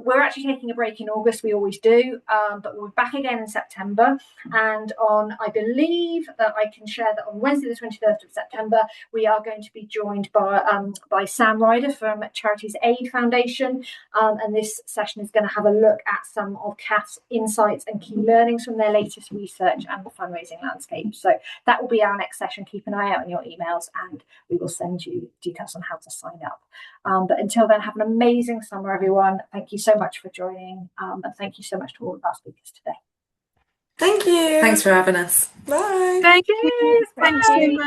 S1: We're actually taking a break in August, we always do, but we'll be back again in September. And I believe that I can share that on Wednesday the 23rd of September, we are going to be joined by Sam Ryder from Charities Aid Foundation, and this session is going to have a look at some of CAF's insights and key learnings from their latest research and the fundraising landscape. So that will be our next session. Keep an eye out on your emails, and we will send you details on how to sign up. But until then, have an amazing summer, everyone. Thank you so much for joining, and thank you so much to all of our speakers today.
S3: Thank you.
S5: Thanks for having us.
S3: Bye.
S4: Thank you. Thanks so much.